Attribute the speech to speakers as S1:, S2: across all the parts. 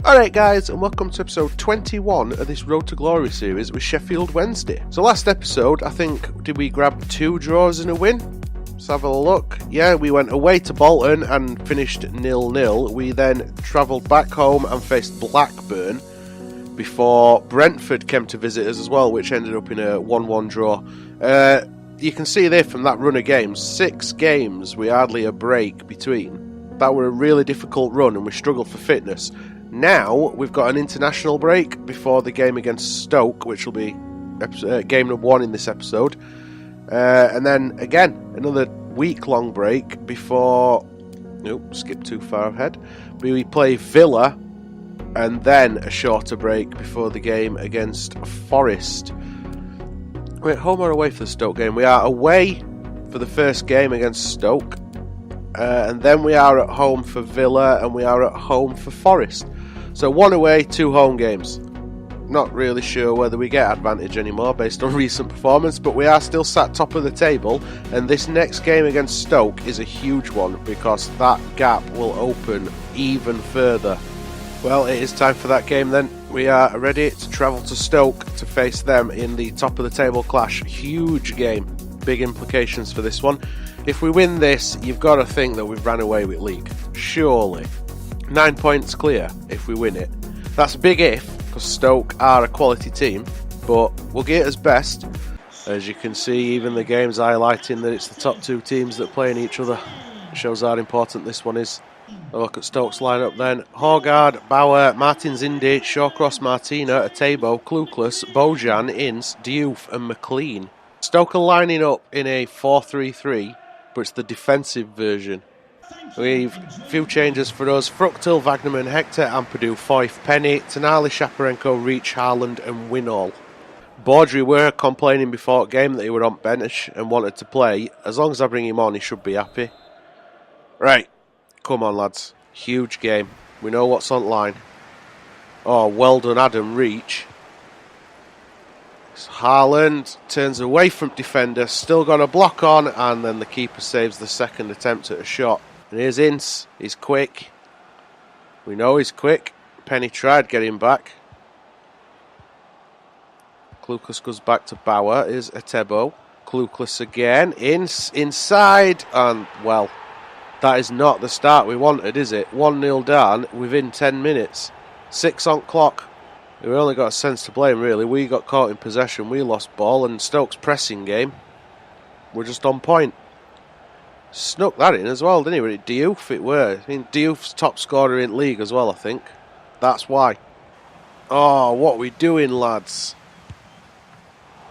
S1: Alright guys, and welcome to episode 21 of this Road to Glory series with Sheffield Wednesday. So last episode, I think, did we grab 2 draws and a win? Let's have a look. Yeah, we went away to Bolton and finished 0-0. We then travelled back home and faced Blackburn before Brentford came to visit us as well, which ended up in a 1-1 draw. You can see there from that run of games, 6 games, we hardly a break between. That were a really difficult run and we struggled for fitness. Now, we've got an international break before the game against Stoke, which will be game number 1 in this episode. And then, again, another week-long break before... Nope, skip too far ahead. We play Villa, and then a shorter break before the game against Forest. We're home or away for the Stoke game? We are away for the first game against Stoke. And then we are at home for Villa, and we are at home for Forest. So 1 away, 2 home games. Not really sure whether we get advantage anymore based on recent performance, but we are still sat top of the table, and this next game against Stoke is a huge one because that gap will open even further. Well, it is time for that game then. We are ready to travel to Stoke to face them in the top of the table clash. Huge game. Big implications for this one. If we win this, you've got to think that we've ran away with league. Surely. 9 points clear if we win it. That's a big if, because Stoke are a quality team, but we'll get us best. As you can see, even the game's highlighting that it's the top 2 teams that play in each other. It shows how important this one is. A look at Stoke's lineup then. Horgard, Bauer, Martins Indy, Shawcross, Martina, Atebo, Klukless, Bojan, Ince, Diouf and McLean. Stoke are lining up in a 4-3-3, but it's the defensive version. We've a few changes for us. Fructil, Wagnerman, Hector, Ampadu, Foyth, Penny, Tonali, Shaparenko, Reach, Haaland and Winall. Baudry were complaining before the game that he were on bench and wanted to play. As long as I bring him on, he should be happy. Right, come on lads. Huge game. We know what's on line. Oh, well done Adam, Reach. Haaland turns away from defender, still got a block on, and then the keeper saves the second attempt at a shot. And here's Ince, he's quick. We know he's quick. Penny tried getting back. Klukas goes back to Bauer, here's Atebo. Klukas again, Ince inside, and well, that is not the start we wanted, is it? 1-0 down within 10 minutes. 6 on clock. We only got a sense to blame really. We got caught in possession, we lost ball, and Stoke's pressing game, we're just on point. Snuck that in as well, didn't he? With it Diouf it were. I mean, Diouf's top scorer in league as well, I think. That's why. Oh, what are we doing, lads?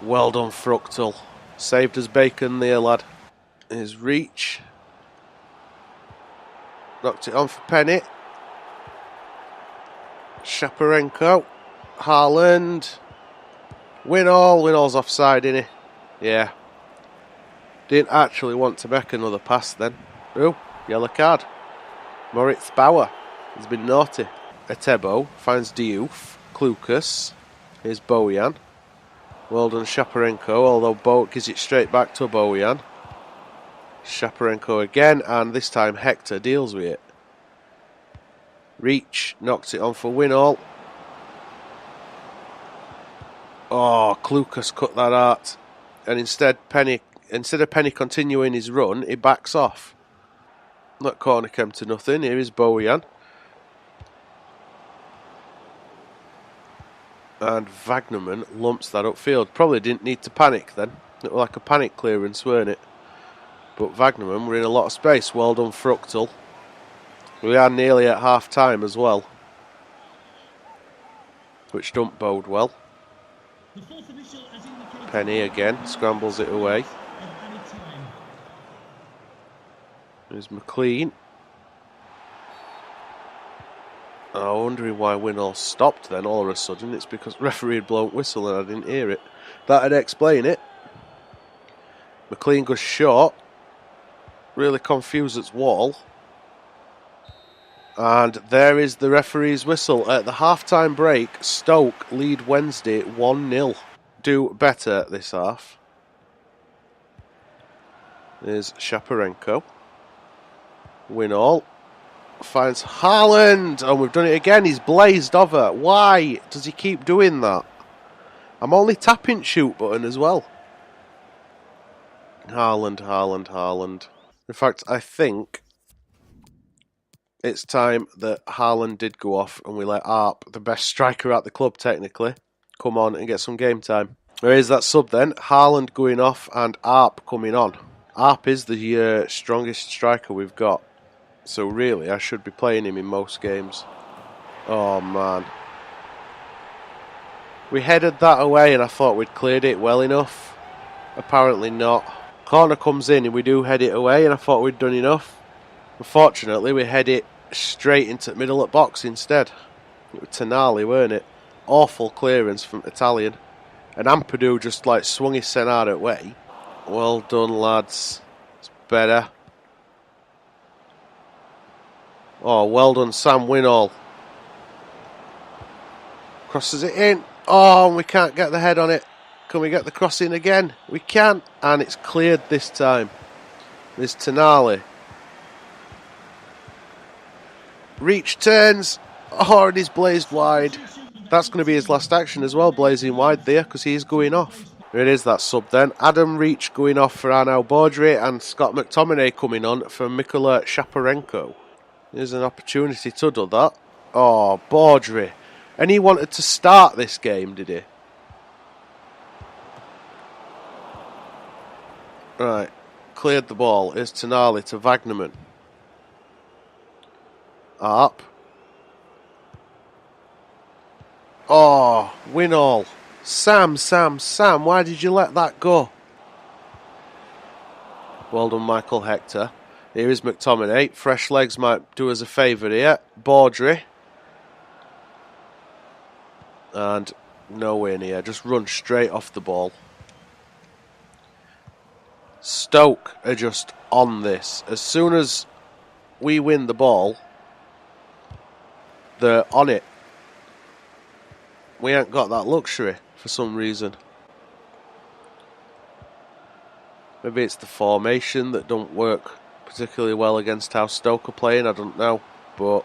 S1: Well done, Fructil. Saved us bacon there, lad. Here's Reach. Knocked it on for Penny. Shaparenko. Haaland. Winall. Winall's offside, isn't he? Yeah. Didn't actually want to make another pass then. Oh, yellow card. Moritz Bauer has been naughty. Atebo finds Diouf. Klukas. Here's Bojan. Well done Shaparenko, although Bo gives it straight back to Bojan. Shaparenko again, and this time Hector deals with it. Reach knocks it on for Winall. Oh, Klukas cut that out. And instead of Penny continuing his run, he backs off. That corner came to nothing. Here is Bojan. And Wagnerman lumps that upfield. Probably didn't need to panic then. It was like a panic clearance, weren't it? But Wagnerman were in a lot of space. Well done, Fructil. We are nearly at half time as well, which don't bode well. Penny again scrambles it away. There's McLean. I'm wondering why Winall stopped then all of a sudden. It's because referee had blown whistle and I didn't hear it. That'd explain it. McLean goes short. Really confuses Wall. And there is the referee's whistle. At the half-time break, Stoke lead Wednesday 1-0. Do better this half. There's Shaparenko. Winall. Finds Haaland. And we've done it again. He's blazed over. Why does he keep doing that? I'm only tapping shoot button as well. Haaland. In fact, I think it's time that Haaland did go off and we let Arp, the best striker at the club technically, come on and get some game time. There is that sub then. Haaland going off and Arp coming on. Arp is the strongest striker we've got. So really, I should be playing him in most games. Oh man. We headed that away and I thought we'd cleared it well enough. Apparently not. Corner comes in and we do head it away and I thought we'd done enough. Unfortunately, we head it straight into the middle of box instead. It was Tonali, weren't it? Awful clearance from Italian. And Ampadu just like swung his Senada away. Well done, lads. It's better. Oh, well done, Sam Winall. Crosses it in. Oh, and we can't get the head on it. Can we get the cross in again? We can. And it's cleared this time. There's Tonali. Reach turns. Oh, and he's blazed wide. That's going to be his last action as well, blazing wide there, because he's going off. There it is, that sub then. Adam Reach going off for Arnaud Baudry and Scott McTominay coming on for Mikola Shaparenko. There's an opportunity to do that. Oh, Baudry. And he wanted to start this game, did he? Right. Cleared the ball. Here's Tonali to Wagnerman. Up. Oh, Winall. Sam, why did you let that go? Well done, Michael Hector. Here is McTominay. Fresh legs might do us a favour here. Baudry. And nowhere near. Just run straight off the ball. Stoke are just on this. As soon as we win the ball, they're on it. We ain't got that luxury for some reason. Maybe it's the formation that don't work particularly well against how Stoke are playing, I don't know. But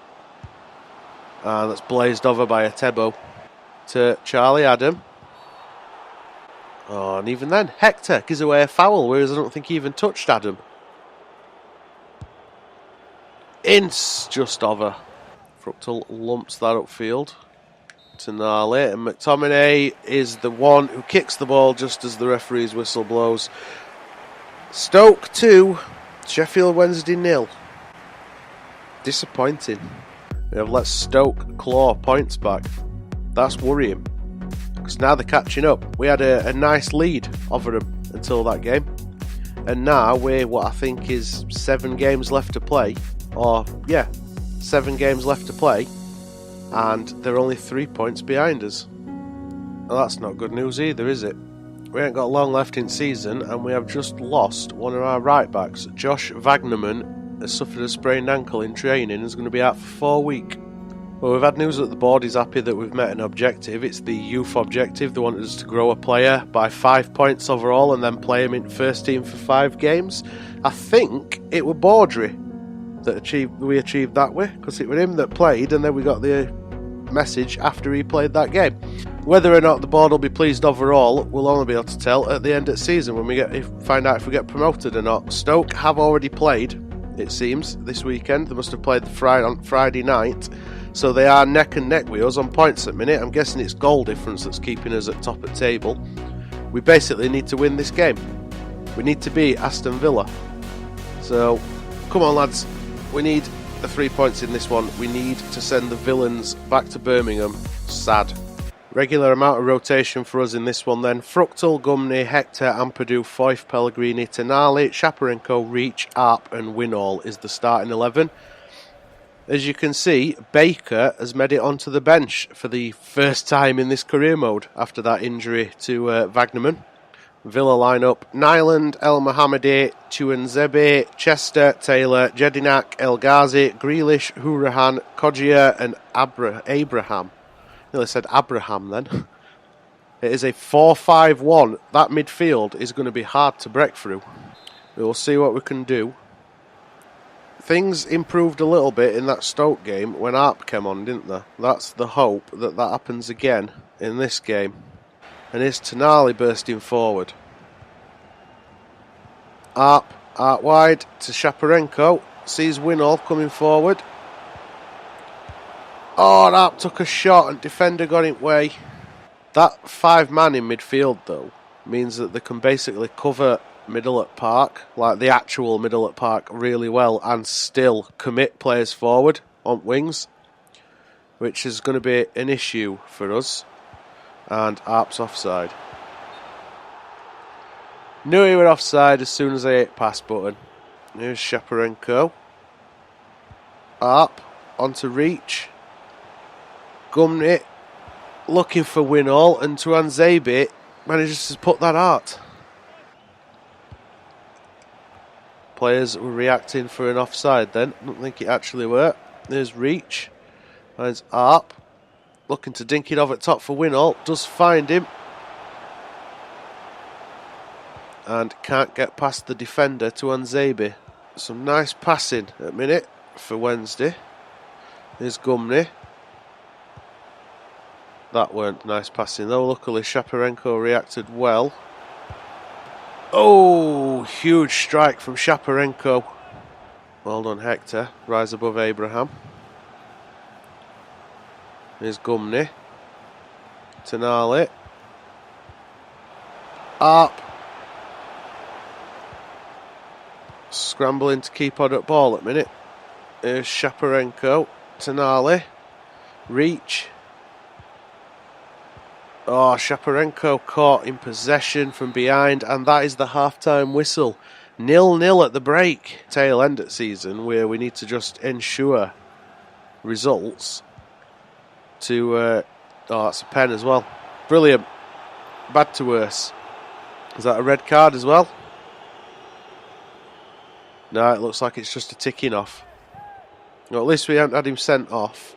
S1: that's blazed over by Atebo to Charlie Adam. Oh, and even then, Hector gives away a foul, whereas I don't think he even touched Adam. Ince just over. Fructal lumps that upfield. Tonali, and McTominay is the one who kicks the ball just as the referee's whistle blows. Stoke 2, Sheffield Wednesday 0. Disappointing. We have let Stoke claw points back. That's worrying, because now they're catching up. We had a nice lead over them until that game, and now we're what I think is 7 games left to play. 7 games left to play, and they're only 3 points behind us. Well, that's not good news either, is it? We ain't got long left in season, and we have just lost one of our right backs. Josh Wagnerman has suffered a sprained ankle in training and is going to be out for 4 weeks. Well, we've had news that the board is happy that we've met an objective. It's the youth objective. They wanted us to grow a player by 5 points overall and then play him in first team for 5 games. I think it was Baudry that we achieved that way, because it was him that played, and then we got the message after he played that game. Whether or not the board will be pleased overall, we'll only be able to tell at the end of the season when we find out if we get promoted or not. Stoke have already played, it seems, this weekend. They must have played on Friday night, so they are neck and neck with us on points at the minute. I'm guessing it's goal difference that's keeping us at top of the table. We basically need to win this game. We need to beat Aston Villa. So, come on lads, we need the 3 points in this one. We need to send the villains back to Birmingham. Sad. Regular amount of rotation for us in this one then. Fructal, Gumney, Hector, Ampadu, Foyth, Pellegrini, Tonali, Shaparenko, Reach, Arp and Winall is the starting 11. As you can see, Baker has made it onto the bench for the first time in this career mode after that injury to Wagnerman. Villa lineup: Nyland, El Mohammadi, Chuanzebe, Chester, Taylor, Jedinak, El Ghazi, Grealish, Hourahan, Kodjia and Abraham. Nearly said Abraham then. It is a 4-5-1. That midfield is going to be hard to break through. We will see what we can do. Things improved a little bit in that Stoke game when Arp came on, didn't they? That's the hope that that happens again in this game. And here's Tonali bursting forward. Arp wide to Shaparenko. Sees Winall coming forward. Oh, and Arp took a shot and defender got in way. That 5-man in midfield, though, means that they can basically cover middle at park, like the actual middle at park, really well and still commit players forward on wings, which is going to be an issue for us. And Arp's offside. Knew he were offside as soon as I hit pass button. Here's Shaparenko. Arp onto reach. Gumney looking for Winall, and Tuanzebe manages to put that out. Players were reacting for an offside then. I don't think it actually worked. There's reach. Finds Arp. Looking to dink it off at top for Winall. Does find him. And can't get past the defender to Tuanzebe. Some nice passing at minute for Wednesday. There's Gumney. That weren't nice passing though. Luckily Shaparenko reacted well. Oh, huge strike from Shaparenko. Well done, Hector. Rise above Abraham. Here's Gumney. Tonali. Arp. Scrambling to keep on at ball at minute. Here's Shaparenko. Tonali. Reach. Oh, Shaparenko caught in possession from behind, and that is the half-time whistle. 0-0 at the break. Tail end at season, where we need to just ensure results to... oh, that's a pen as well. Brilliant. Bad to worse. Is that a red card as well? No, it looks like it's just a ticking off. Well, at least we haven't had him sent off.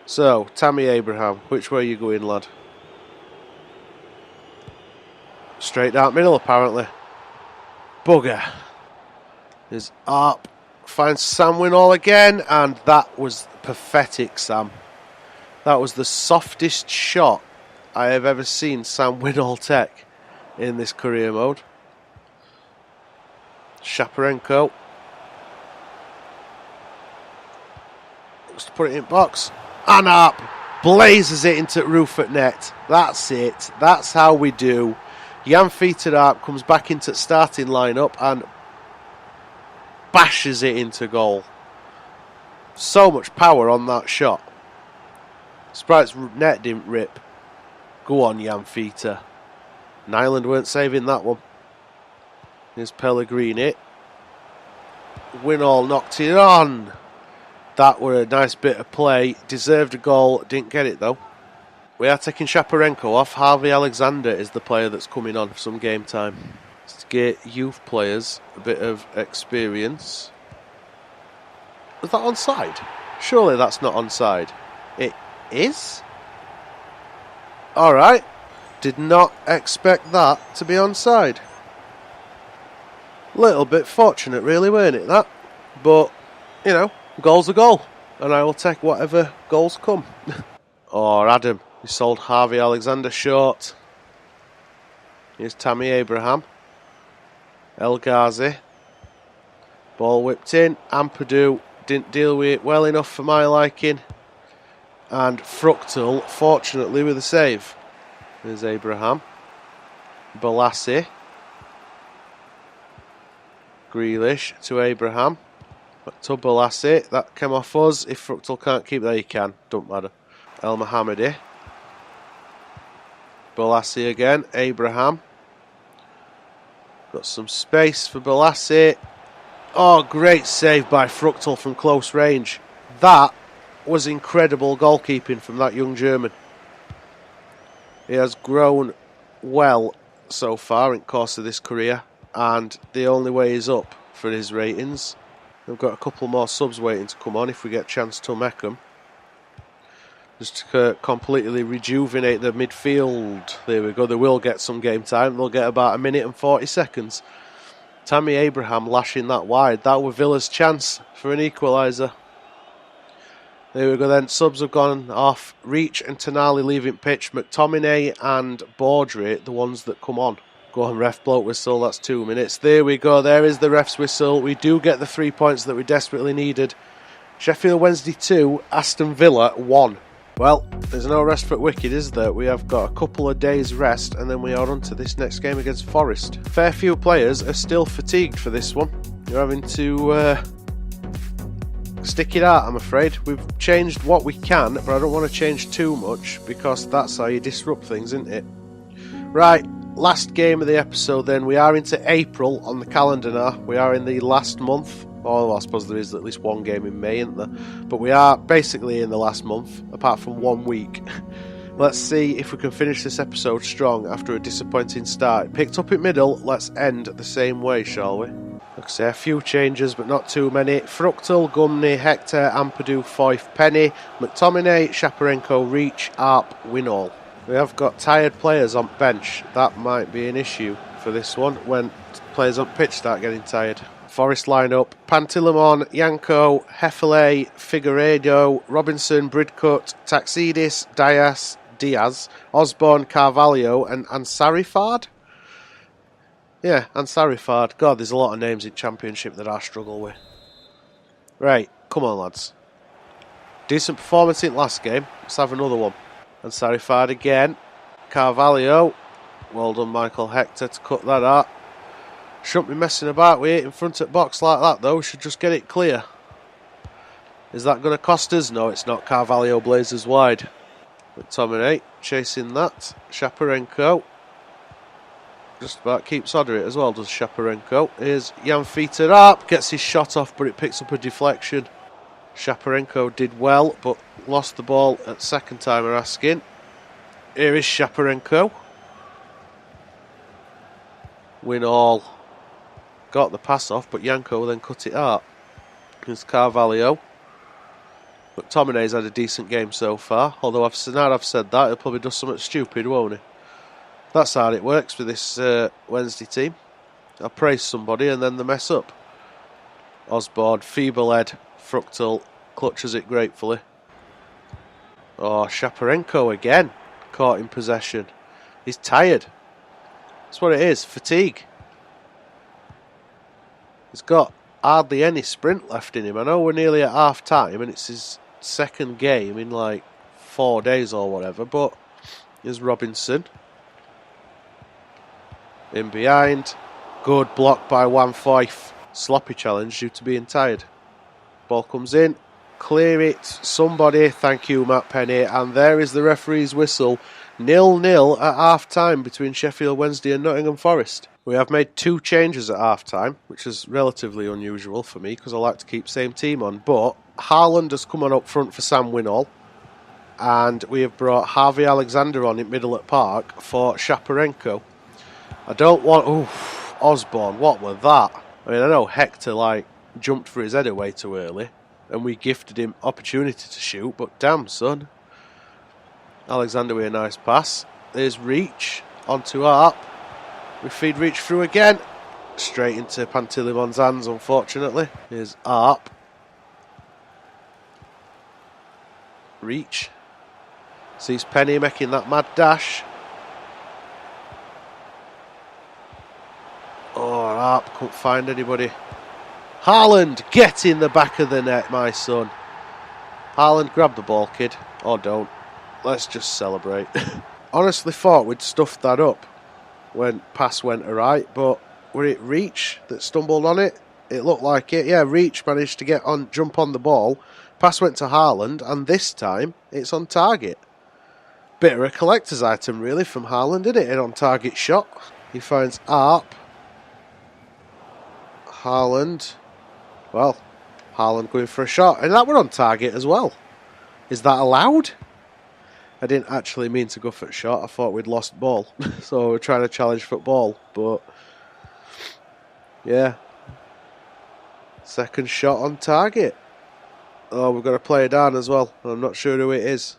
S1: So, Tammy Abraham, which way are you going, lad? Straight down middle, apparently. Bugger. There's Arp. Finds Sam Winall again, and that was pathetic, Sam. That was the softest shot I have ever seen Sam Winall take in this career mode. Shaparenko. Looks to put it in box. And Arp blazes it into roof at net. That's it. That's how we do. Jan Fieteraarp comes back into the starting lineup and bashes it into goal. So much power on that shot. Sprite's net didn't rip. Go on, Jan Fiete. Nyland weren't saving that one. Here's Pellegrini. Winall knocked it on. That were a nice bit of play. Deserved a goal. Didn't get it though. We are taking Shaparenko off. Harvey Alexander is the player that's coming on for some game time. Let's get youth players a bit of experience. Was that onside? Surely that's not onside. It is? Alright. Did not expect that to be onside. Little bit fortunate really, weren't it, that? But, you know, goal's a goal. And I will take whatever goals come. Oh, Adam. He sold Harvey Alexander short. Here's Tammy Abraham. El Ghazi. Ball whipped in. Ampadu didn't deal with it well enough for my liking. And Fructal, fortunately, with a save. There's Abraham. Balassi. Grealish to Abraham. To Balassi. That came off us. If Fructal can't keep that, he can. Don't matter. El Mohammadi. Balassi again. Abraham. Got some space for Balassi. Oh, great save by Fructal from close range. That was incredible goalkeeping from that young German. He has grown well so far in the course of this career, and the only way is up for his ratings. We've got a couple more subs waiting to come on if we get a chance to make them. Just to completely rejuvenate the midfield. There we go. They will get some game time. They'll get about 1 minute and 40 seconds. Tammy Abraham lashing that wide. That was Villa's chance for an equaliser. There we go then. Subs have gone off. Reach and Tonali leaving pitch. McTominay and Baudry, the ones that come on. Go on, ref, bloke whistle. That's 2 minutes. There we go. There is the ref's whistle. We do get the 3 points that we desperately needed. Sheffield Wednesday 2, Aston Villa 1. Well, there's no rest for Wicked, is there? We have got a couple of days rest and then we are on to this next game against Forest. Fair few players are still fatigued for this one. You're having to stick it out, I'm afraid. We've changed what we can, but I don't want to change too much because that's how you disrupt things, isn't it? Right, last game of the episode then. We are into April on the calendar now. We are in the last month. Well, I suppose there is at least one game in May, isn't there? But we are basically in the last month, apart from 1 week. Let's see if we can finish this episode strong after a disappointing start. Picked up in middle, let's end the same way, shall we? Like I say, a few changes, but not too many. Fructal, Gumney, Hector, Ampadu, Foyth, Penny, McTominay, Shaparenko, Reach, Arp, Winall. We have got tired players on bench. That might be an issue for this one when players on pitch start getting tired. Forest lineup: Pantilimon, Yanko, Hefele, Figueiredo, Robinson, Bridcut, Taxidis, Diaz, Osborne, Carvalho and Ansarifard? Yeah, Ansarifard. God, there's a lot of names in Championship that I struggle with. Right, come on lads. Decent performance in last game. Let's have another one. Ansarifard again. Carvalho. Well done Michael Hector to cut that out. Shouldn't be messing about with it in front of the box like that though. Should just get it clear. Is that going to cost us? No, it's not. Carvalho blazes wide. McTominay chasing that. Shaparenko. Just about keeps under it as well, does Shaparenko. Here's Jan Feeter up. Gets his shot off, but it picks up a deflection. Shaparenko did well, but lost the ball at second time we're asking. Here is Shaparenko. Winall. Got the pass off, but Yanko then cut it out. Here's Carvalho. McTominay's had a decent game so far. Although now I've said that, he'll probably do something stupid, won't he? That's how it works with this Wednesday team. I praise somebody and then they mess up. Osborne, feeble-head, Fructal, clutches it gratefully. Oh, Shaparenko again. Caught in possession. He's tired. That's what it is, fatigue. He's got hardly any sprint left in him. I know we're nearly at half time and it's his second game in like 4 days or whatever, but here's Robinson. In behind. Good block by Foyth. Sloppy challenge due to being tired. Ball comes in. Clear it. Somebody. Thank you, Matt Penny. And there is the referee's whistle. 0-0 at half time between Sheffield Wednesday and Nottingham Forest. We have made 2 changes at half time, which is relatively unusual for me because I like to keep same team on. But Haaland has come on up front for Sam Winall. And we have brought Harvey Alexander on in middle at Park for Shaparenko. I don't want... Oof, Osborne, what was that? I mean, I know Hector, jumped for his head away too early. And we gifted him opportunity to shoot, but damn, son. Alexander with a nice pass. There's Reach onto Arp. We feed Reach through again. Straight into Pantilimon's hands, unfortunately. Here's Arp. Reach. Sees Penny making that mad dash. Oh, Arp couldn't find anybody. Haaland, get in the back of the net, my son. Haaland, grab the ball, kid. Or don't. Let's just celebrate. Honestly thought we'd stuffed that up when pass went alright, but were it Reach that stumbled on it? It looked like it. Yeah, Reach managed to jump on the ball. Pass went to Haaland, and this time it's on target. Bit of a collector's item, really, from Haaland, isn't it? An on-target shot. He finds Arp. Haaland. Well, Haaland going for a shot, and that were on target as well. Is that allowed? I didn't actually mean to go for a shot. I thought we'd lost ball. So we're trying to challenge football. But, yeah. Second shot on target. Oh, we've got to play it down as well. I'm not sure who it is.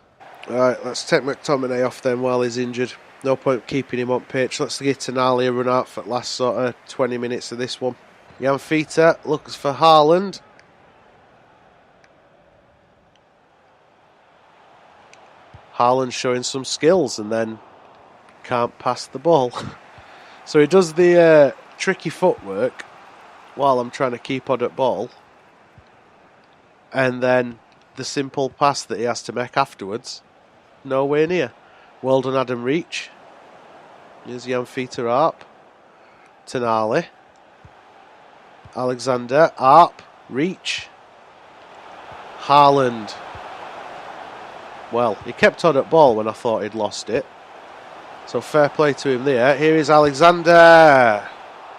S1: Alright, let's take McTominay off then while he's injured. No point keeping him on pitch. Let's get Tonali a run out for the last sort of 20 minutes of this one. Jan Fita looks for Haaland. Haaland showing some skills and then can't pass the ball. So he does the tricky footwork while I'm trying to keep on at ball. And then the simple pass that he has to make afterwards, nowhere near. Well done, Adam Reach. Here's Jan Fita up. Tonali. Alexander, up. Reach. Haaland. Well, he kept on at ball when I thought he'd lost it. So fair play to him there. Here is Alexander.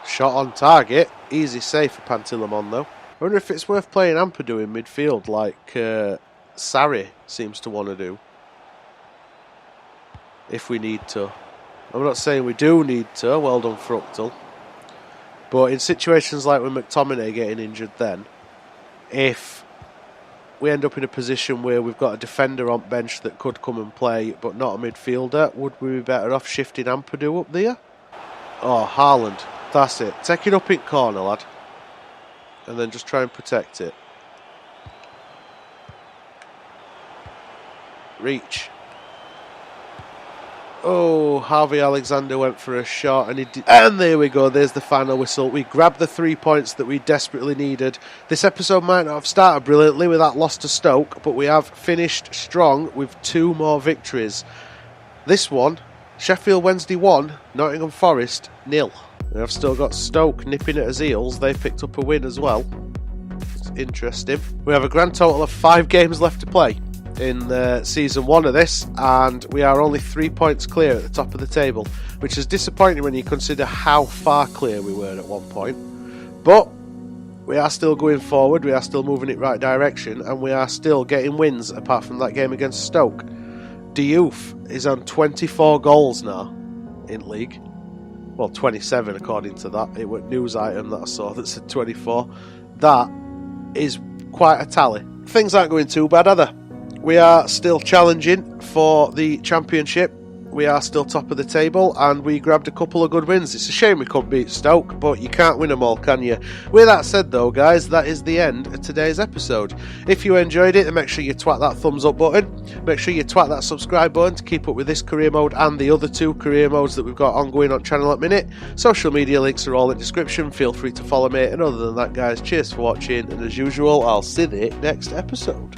S1: Shot on target. Easy save for Pantilimon though. I wonder if it's worth playing Ampadu in midfield like Sarri seems to want to do. If we need to. I'm not saying we do need to. Well done, Fructal. But in situations like with McTominay getting injured then, if we end up in a position where we've got a defender on bench that could come and play but not a midfielder, would we be better off shifting Ampadu up there? Oh, Haaland. That's it. Take it up in corner, lad. And then just try and protect it. Reach. Oh, Harvey Alexander went for a shot and he did, and there we go, there's the final whistle. We grabbed the 3 points that we desperately needed. This episode might not have started brilliantly with that loss to Stoke, but we have finished strong with 2 more victories. This one, Sheffield Wednesday 1, Nottingham Forest 0. We have still got Stoke nipping at his heels. They picked up a win as well. It's interesting. We have a grand total of 5 games left to play in season 1 of this, and we are only 3 points clear at the top of the table, which is disappointing when you consider how far clear we were at one point. But we are still going forward, we are still moving in the right direction, and we are still getting wins apart from that game against Stoke. Diouf is on 24 goals now in league. Well, 27 according to that. It was a news item that I saw that said 24. That is quite a tally. Things aren't going too bad, are they? We are still challenging for the championship. We are still top of the table and we grabbed a couple of good wins. It's a shame we couldn't beat Stoke, but you can't win them all, can you? With that said though, guys, that is the end of today's episode. If you enjoyed it, then make sure you twat that thumbs up button. Make sure you twat that subscribe button to keep up with this career mode and the other 2 career modes that we've got ongoing on channel at minute. Social media links are all in the description. Feel free to follow me. And other than that, guys, cheers for watching. And as usual, I'll see you next episode.